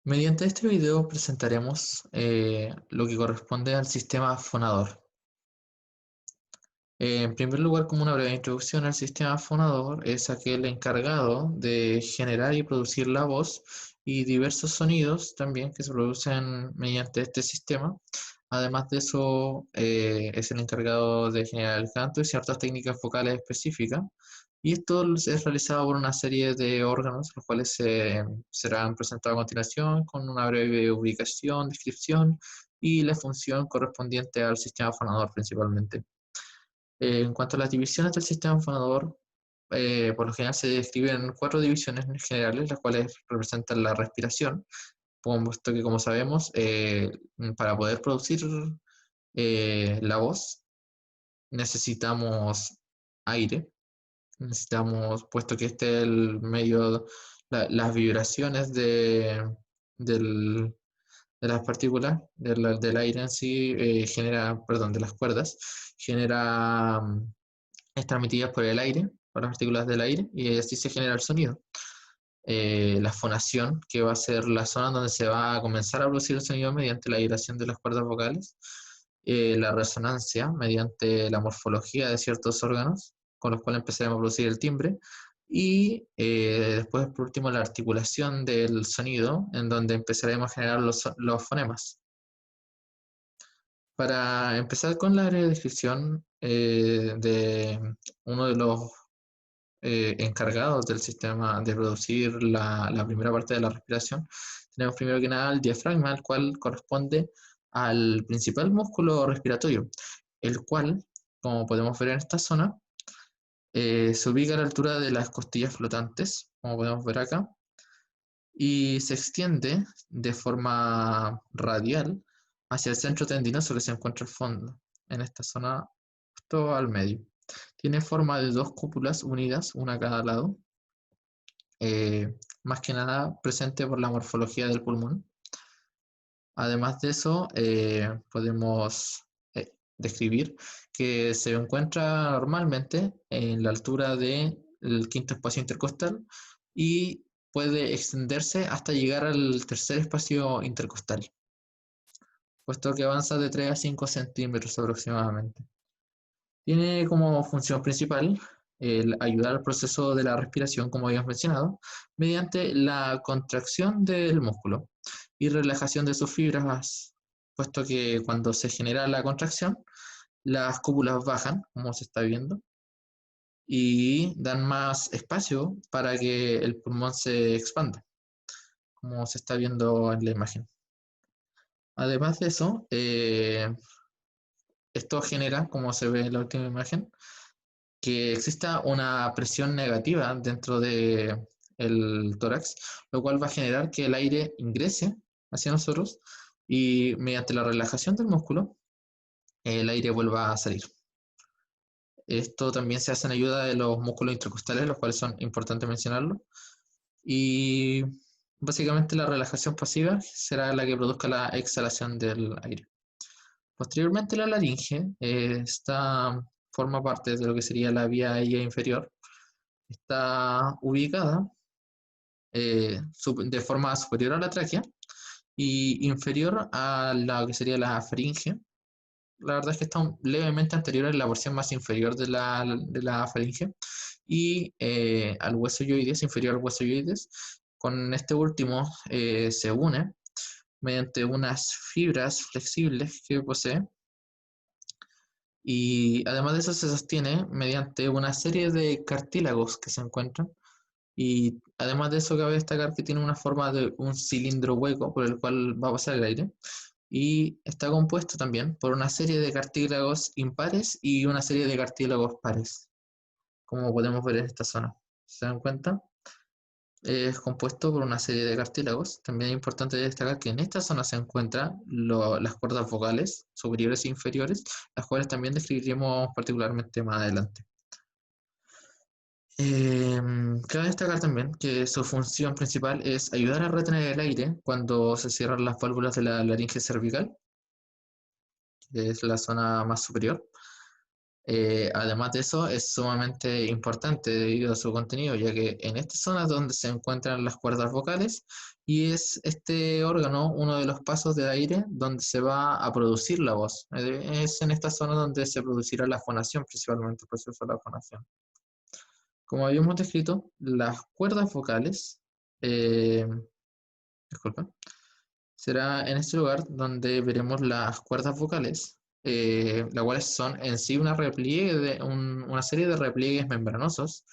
Mediante este video presentaremos lo que corresponde al sistema fonador. En primer lugar, como una breve introducción, el sistema fonador es aquel encargado de generar y producir la voz y diversos sonidos también que se producen mediante este sistema. Además de eso, es el encargado de generar el canto y ciertas técnicas vocales específicas. Y esto es realizado por una serie de órganos, los cuales serán presentados a continuación con una breve ubicación, descripción y la función correspondiente al sistema fonador principalmente. En cuanto a las divisiones del sistema fonador, por lo general se describen cuatro divisiones generales, las cuales representan la respiración, puesto que, como sabemos, para poder producir la voz necesitamos aire, necesitamos, puesto que este es el medio, las vibraciones del, de las partículas del aire en sí, perdón, de las cuerdas, genera, es transmitida por el aire, por las partículas del aire, y así se genera el sonido. La fonación, que va a ser la zona donde se va a comenzar a producir el sonido mediante la vibración de las cuerdas vocales. La resonancia, mediante la morfología de ciertos órganos, con los cuales empezaremos a producir el timbre. Y después, por último, la articulación del sonido, en donde empezaremos a generar los fonemas. Para empezar con la breve descripción de uno de los encargados del sistema de producir la primera parte de la respiración, tenemos primero que nada el diafragma, el cual corresponde al principal músculo respiratorio, el cual, como podemos ver en esta zona, se ubica a la altura de las costillas flotantes, como podemos ver acá, y se extiende de forma radial hacia el centro tendinoso que se encuentra al fondo, en esta zona, justo al medio. Tiene forma de dos cúpulas unidas, una a cada lado, más que nada presente por la morfología del pulmón. Además de eso, podemos describir que se encuentra normalmente en la altura del quinto espacio intercostal y puede extenderse hasta llegar al tercer espacio intercostal, puesto que avanza de 3 a 5 centímetros aproximadamente. Tiene como función principal el ayudar al proceso de la respiración, como habíamos mencionado, mediante la contracción del músculo y relajación de sus fibras, puesto que cuando se genera la contracción, las cúpulas bajan, como se está viendo, y dan más espacio para que el pulmón se expanda, como se está viendo en la imagen. Además de eso, esto genera, como se ve en la última imagen, que exista una presión negativa dentro del tórax, lo cual va a generar que el aire ingrese hacia nosotros y mediante la relajación del músculo, el aire vuelva a salir. Esto también se hace en ayuda de los músculos intercostales, los cuales son importantes mencionarlo. Y básicamente la relajación pasiva será la que produzca la exhalación del aire. Posteriormente la laringe, esta forma parte de lo que sería la vía aérea inferior. Está ubicada de forma superior a la tráquea y inferior a lo que sería la faringe. La verdad es que está levemente anterior en la porción más inferior de la faringe y al hueso yoides, inferior al hueso yoides. Con este último se une mediante unas fibras flexibles que posee, y además de eso se sostiene mediante una serie de cartílagos que se encuentran. Y además de eso, cabe destacar que tiene una forma de un cilindro hueco por el cual va a pasar el aire. Y está compuesto también por una serie de cartílagos impares y una serie de cartílagos pares, como podemos ver en esta zona. ¿Se dan cuenta? Es compuesto por una serie de cartílagos. También es importante destacar que en esta zona se encuentran las cuerdas vocales superiores e inferiores, las cuales también describiremos particularmente más adelante. Cabe destacar también que su función principal es ayudar a retener el aire cuando se cierran las válvulas de la laringe cervical, que es la zona más superior. Además de eso, es sumamente importante debido a su contenido, ya que en esta zona es donde se encuentran las cuerdas vocales y es este órgano uno de los pasos del aire donde se va a producir la voz. Es en esta zona donde se producirá la fonación, principalmente el proceso de la fonación. Como habíamos descrito, las cuerdas vocales, eh, disculpa, será en este lugar donde veremos las cuerdas vocales, las cuales son en sí una serie de repliegues membranosos,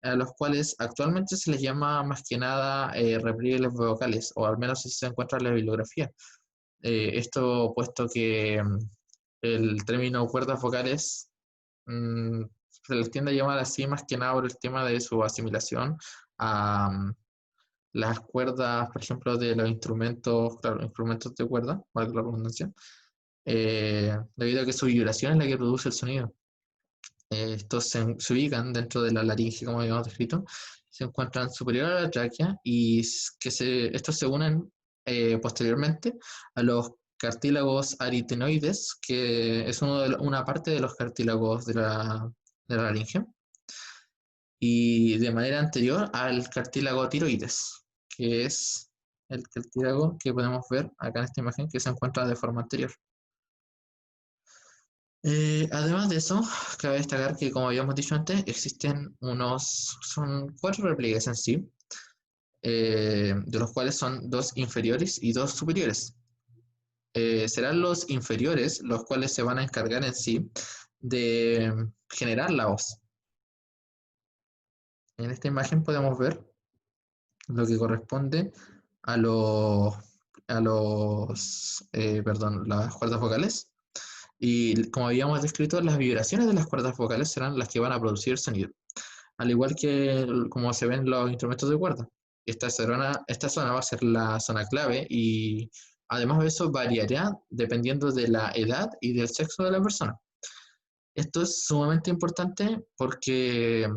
a los cuales actualmente se les llama más que nada repliegues vocales, o al menos así se encuentra en la bibliografía. Esto puesto que el término cuerdas vocales mm, se les tiende a llamar así más que nada por el tema de su asimilación a las cuerdas, por ejemplo, de los instrumentos, claro, instrumentos de cuerda, valga la redundancia, debido a que su vibración es la que produce el sonido. Estos se ubican dentro de la laringe, como habíamos descrito, se encuentran superior a la tráquea y estos se unen posteriormente a los cartílagos aritenoides, que es una parte de los cartílagos de la laringe, y de manera anterior al cartílago tiroides, que es el cartílago que podemos ver acá en esta imagen que se encuentra de forma anterior. Además de eso, cabe destacar que, como habíamos dicho antes, son 4 repliegues en sí, de los cuales son 2 inferiores y 2 superiores. Serán los inferiores los cuales se van a encargar en sí de generar la voz. En esta imagen podemos ver lo que corresponde a perdón, las cuerdas vocales. Y como habíamos descrito, las vibraciones de las cuerdas vocales serán las que van a producir el sonido, al igual que como se ven los instrumentos de cuerda. Esta zona va a ser la zona clave y además de eso variará dependiendo de la edad y del sexo de la persona. Esto es sumamente importante porque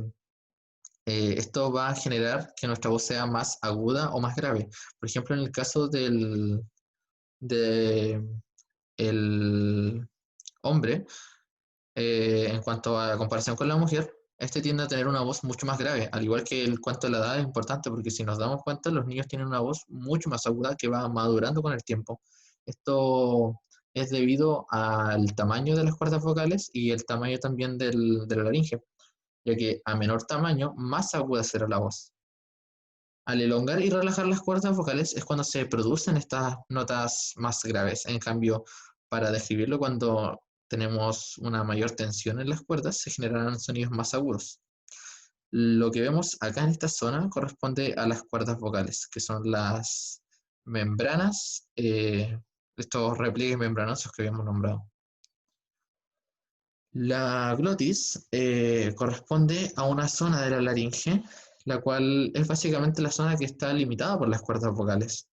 esto va a generar que nuestra voz sea más aguda o más grave. Por ejemplo, en el caso de el hombre, en cuanto a la comparación con la mujer, este tiende a tener una voz mucho más grave, al igual que el cuanto a la edad es importante, porque si nos damos cuenta, los niños tienen una voz mucho más aguda que va madurando con el tiempo. Esto es debido al tamaño de las cuerdas vocales y el tamaño también de la laringe, ya que a menor tamaño, más aguda será la voz. Al elongar y relajar las cuerdas vocales es cuando se producen estas notas más graves. En cambio, para describirlo, cuando tenemos una mayor tensión en las cuerdas, se generarán sonidos más agudos. Lo que vemos acá en esta zona corresponde a las cuerdas vocales, que son las membranas, estos repliegues membranosos que habíamos nombrado. La glotis corresponde a una zona de la laringe, la cual es básicamente la zona que está limitada por las cuerdas vocales.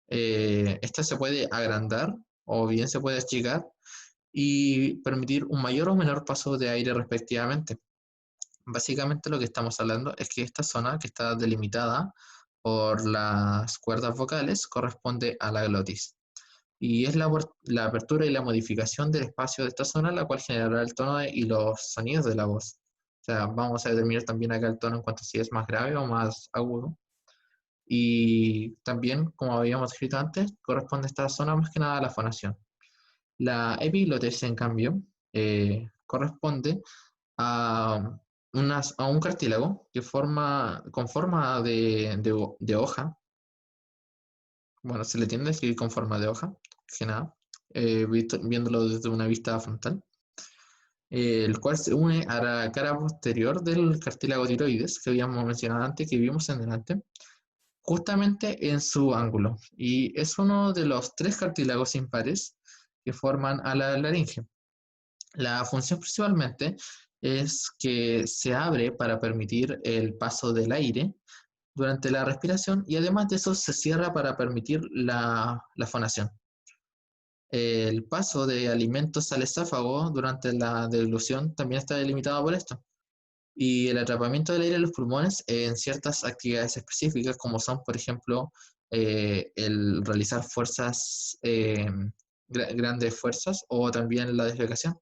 Esta se puede agrandar o bien se puede achicar y permitir un mayor o menor paso de aire respectivamente. Básicamente lo que estamos hablando es que esta zona que está delimitada por las cuerdas vocales corresponde a la glotis y es la apertura y la modificación del espacio de esta zona, la cual generará el tono y los sonidos de la voz. O sea, vamos a determinar también acá el tono en cuanto a si es más grave o más agudo. Y también, como habíamos escrito antes, corresponde esta zona más que nada a la fonación. La epiglotis, en cambio, corresponde a, a un cartílago con forma de hoja. Bueno, se le tiende a escribir con forma de hoja, que nada, viéndolo desde una vista frontal, el cual se une a la cara posterior del cartílago tiroides que habíamos mencionado antes, que vimos en delante, justamente en su ángulo. Y es uno de los 3 cartílagos impares que forman a la laringe. La función principalmente es que se abre para permitir el paso del aire durante la respiración y además de eso se cierra para permitir la fonación. El paso de alimentos al esófago durante la deglución también está delimitado por esto. Y el atrapamiento del aire en los pulmones en ciertas actividades específicas, como son, por ejemplo, el realizar grandes fuerzas o también la defecación.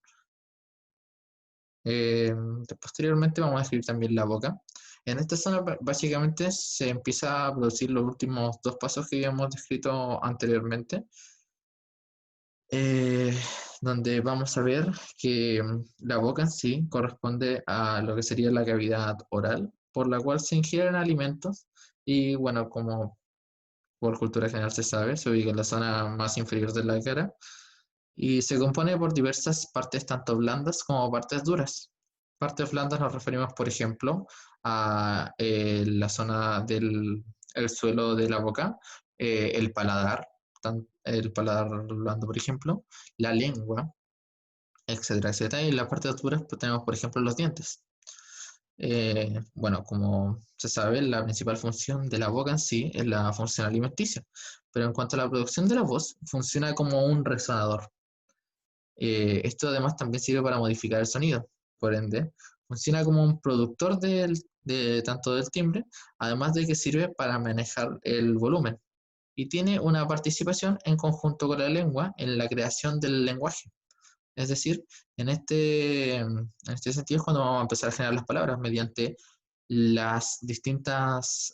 Posteriormente vamos a escribir también la boca. En esta zona básicamente se empieza a producir los últimos dos pasos que habíamos descrito anteriormente, eh, donde vamos a ver que la boca en sí corresponde a lo que sería la cavidad oral, por la cual se ingieren alimentos y bueno, como por cultura general se sabe, se ubica en la zona más inferior de la cara y se compone por diversas partes tanto blandas como partes duras. Partes blandas nos referimos, por ejemplo, a la zona del el suelo de la boca, el paladar blando, por ejemplo, la lengua, etcétera, etcétera. Y en las partes duras pues, tenemos, por ejemplo, los dientes. Bueno, como se sabe, la principal función de la boca en sí es la función alimenticia, pero en cuanto a la producción de la voz, funciona como un resonador. Esto además también sirve para modificar el sonido, por ende, funciona como un productor de tanto del timbre, además de que sirve para manejar el volumen y tiene una participación en conjunto con la lengua en la creación del lenguaje. Es decir, en este sentido es cuando vamos a empezar a generar las palabras mediante las distintas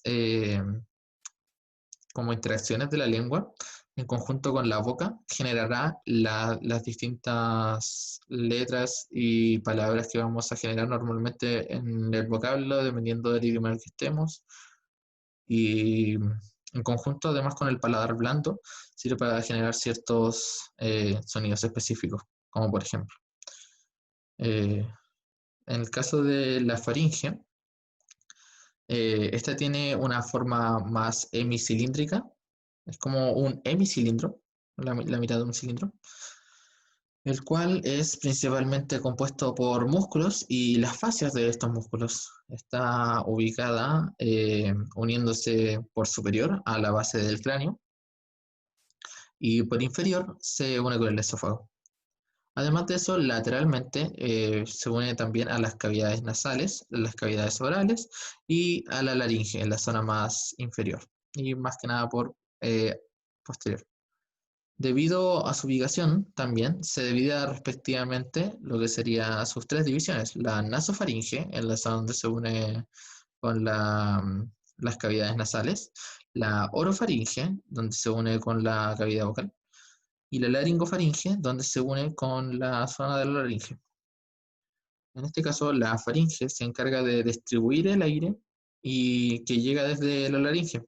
como interacciones de la lengua en conjunto con la boca generará las distintas letras y palabras que vamos a generar normalmente en el vocablo, dependiendo del idioma en el que estemos. Y en conjunto, además, con el paladar blando, sirve para generar ciertos sonidos específicos, como por ejemplo. Eh, en el caso de la faringe, esta tiene una forma más hemicilíndrica, es como un hemicilindro, la mitad de un cilindro, el cual es principalmente compuesto por músculos y las fascias de estos músculos. Está ubicada uniéndose por superior a la base del cráneo y por inferior se une con el esófago. Además de eso, lateralmente se une también a las cavidades nasales, las cavidades orales y a la laringe, en la zona más inferior y más que nada por posterior. Debido a su ubicación, también se divide respectivamente lo que sería sus tres divisiones, la nasofaringe, en la zona donde se une con las cavidades nasales, la orofaringe, donde se une con la cavidad vocal, y la laringofaringe, donde se une con la zona de la laringe. En este caso, la faringe se encarga de distribuir el aire y que llega desde la laringe.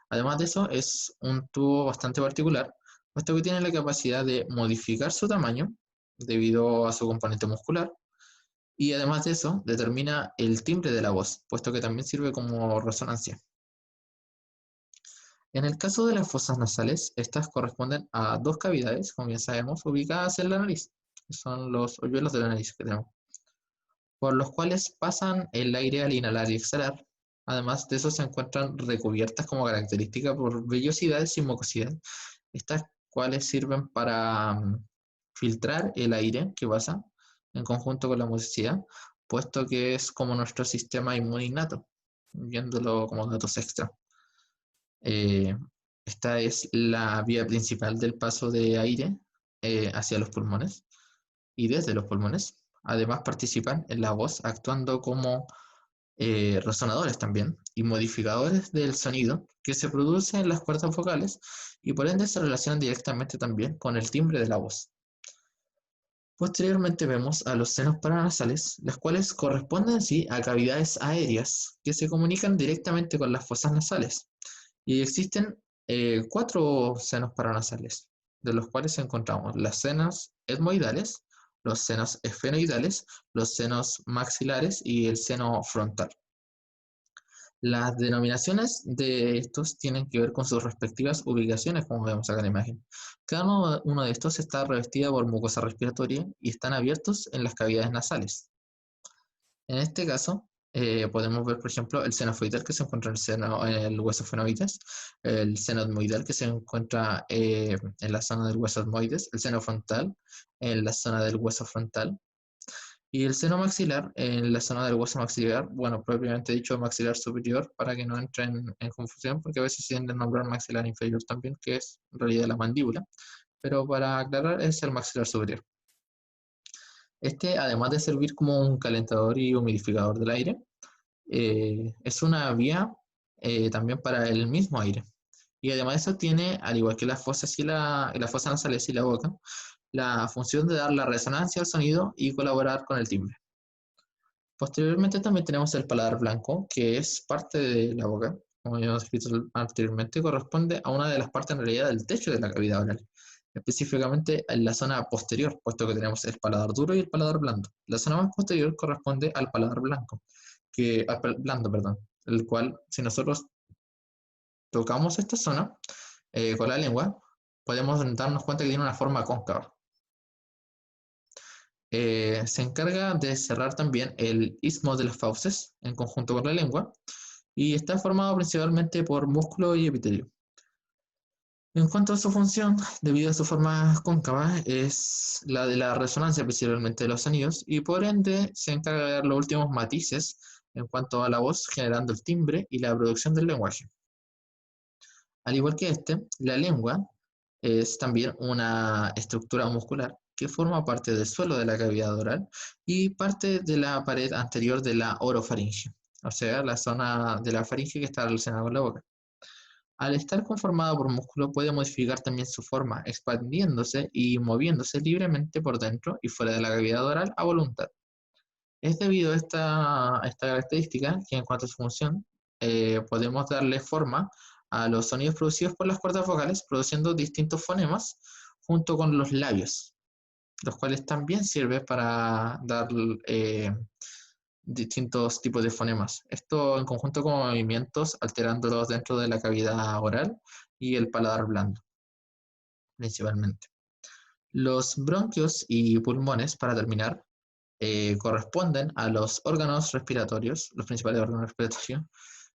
Además de eso, es un tubo bastante particular, puesto que tiene la capacidad de modificar su tamaño debido a su componente muscular, y además de eso, determina el timbre de la voz, puesto que también sirve como resonancia. En el caso de las fosas nasales, estas corresponden a dos cavidades, como ya sabemos, ubicadas en la nariz, que son los hoyuelos de la nariz que tenemos, por los cuales pasan el aire al inhalar y exhalar. Además de eso, se encuentran recubiertas como característica por vellosidades y mucosidad, estas cuales sirven para filtrar el aire que pasa en conjunto con la mucosidad, puesto que es como nuestro sistema inmune innato, viéndolo como datos extra. Eh, Esta es la vía principal del paso de aire hacia los pulmones y desde los pulmones. Además participan en la voz actuando como resonadores también y modificadores del sonido que se produce en las cuerdas vocales y por ende se relacionan directamente también con el timbre de la voz. Posteriormente vemos a los senos paranasales, las cuales corresponden sí a cavidades aéreas que se comunican directamente con las fosas nasales. Y existen cuatro senos paranasales, de los cuales encontramos las senos etmoidales, los senos esfenoidales, los senos maxilares y el seno frontal. Las denominaciones de estos tienen que ver con sus respectivas ubicaciones, como vemos acá en la imagen. Cada uno de estos está revestido por mucosa respiratoria y están abiertos en las cavidades nasales. En este caso, podemos ver, por ejemplo, el seno foital que se encuentra en el hueso fenoides, el seno etmoidal que se encuentra en la zona del hueso etmoides, el seno frontal en la zona del hueso frontal y el seno maxilar en la zona del hueso maxilar, bueno, propiamente dicho maxilar superior para que no entren en confusión, porque a veces se tiende a nombrar maxilar inferior también, que es en realidad la mandíbula, pero para aclarar es el maxilar superior. Este, además de servir como un calentador y humidificador del aire, es una vía también para el mismo aire. Y además de eso tiene, al igual que las fosas y las fosas nasales y la boca, la función de dar la resonancia al sonido y colaborar con el timbre. Posteriormente también tenemos el paladar blanco, que es parte de la boca, como ya hemos escrito anteriormente, corresponde a una de las partes en realidad del techo de la cavidad oral, específicamente en la zona posterior, puesto que tenemos el paladar duro y el paladar blando. La zona más posterior corresponde al paladar blanco, blando, perdón, el cual, si nosotros tocamos esta zona con la lengua, podemos darnos cuenta que tiene una forma cóncava. Se encarga de cerrar también el istmo de las fauces en conjunto con la lengua y está formado principalmente por músculo y epitelio. En cuanto a su función, debido a su forma cóncava, es la de la resonancia principalmente de los sonidos y por ende se encarga de dar los últimos matices en cuanto a la voz, generando el timbre y la producción del lenguaje. Al igual que este, la lengua es también una estructura muscular que forma parte del suelo de la cavidad oral y parte de la pared anterior de la orofaringe, o sea, la zona de la faringe que está relacionada con la boca. Al estar conformado por músculo puede modificar también su forma, expandiéndose y moviéndose libremente por dentro y fuera de la cavidad oral a voluntad. Es debido a esta característica que en cuanto a su función podemos darle forma a los sonidos producidos por las cuerdas vocales, produciendo distintos fonemas junto con los labios, los cuales también sirven para dar distintos tipos de fonemas. Esto en conjunto con movimientos, alterándolos dentro de la cavidad oral y el paladar blando, principalmente. Los bronquios y pulmones, para terminar, corresponden a los órganos respiratorios, los principales órganos respiratorios,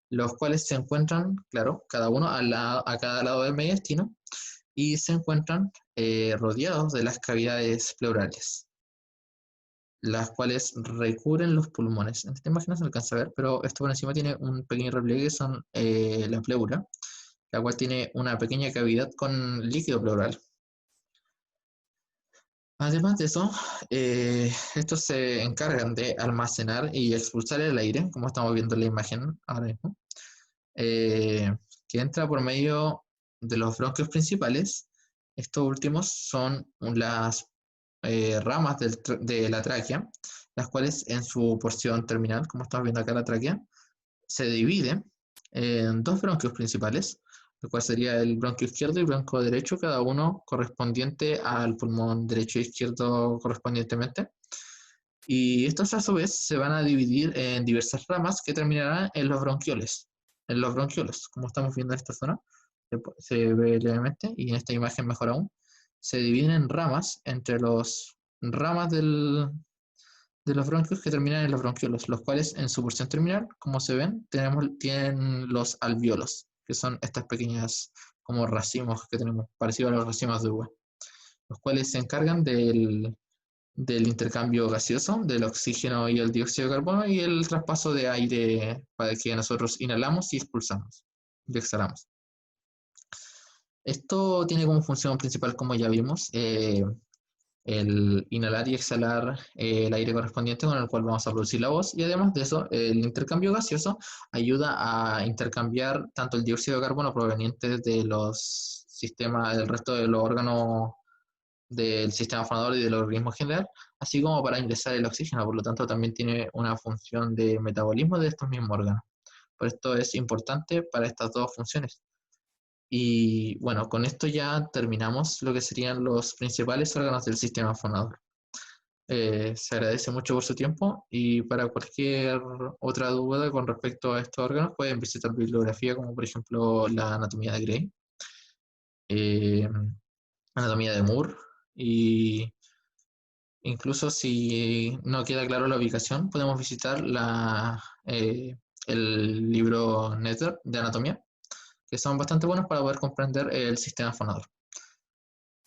los cuales se encuentran, claro, cada uno a cada lado del mediastino y se encuentran rodeados de las cavidades pleurales, las cuales recubren los pulmones. En esta imagen no se alcanza a ver, pero esto por encima tiene un pequeño repliegue, son la pleura, la cual tiene una pequeña cavidad con líquido pleural. Además de eso, estos se encargan de almacenar y expulsar el aire, como estamos viendo en la imagen ahora mismo, eh, que entra por medio de los bronquios principales. Estos últimos son las ramas de la tráquea, las cuales en su porción terminal, como estamos viendo acá la tráquea, se divide en dos bronquios principales, el cual sería el bronquio izquierdo y el bronquio derecho, cada uno correspondiente al pulmón derecho e izquierdo correspondientemente. Y estos a su vez se van a dividir en diversas ramas que terminarán en los bronquiolos, como estamos viendo en esta zona, se ve levemente, y en esta imagen mejor aún, se dividen en ramas entre los ramas de los bronquios que terminan en los bronquiolos, los cuales en su porción terminal, como se ven, tienen los alvéolos, que son estas pequeñas como racimos que tenemos, parecido a los racimos de uva, los cuales se encargan del intercambio gaseoso del oxígeno y el dióxido de carbono y el traspaso de aire para que nosotros inhalamos y expulsamos y exhalamos. Esto tiene como función principal, como ya vimos, el inhalar y exhalar el aire correspondiente con el cual vamos a producir la voz, y además de eso el intercambio gaseoso ayuda a intercambiar tanto el dióxido de carbono proveniente de los sistemas del resto de los órganos del sistema fonador y del organismo en general, así como para ingresar el oxígeno. Por lo tanto también tiene una función de metabolismo de estos mismos órganos. Por esto es importante para estas dos funciones. Y bueno, con esto ya terminamos lo que serían los principales órganos del sistema fonador. Se agradece mucho por su tiempo, y para cualquier otra duda con respecto a estos órganos pueden visitar bibliografía como por ejemplo la anatomía de Gray, eh, anatomía de Moore, y incluso si no queda claro la ubicación podemos visitar el libro Netter de anatomía, que son bastante buenos para poder comprender el sistema fonador.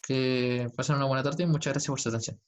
Que pasen una buena tarde y muchas gracias por su atención.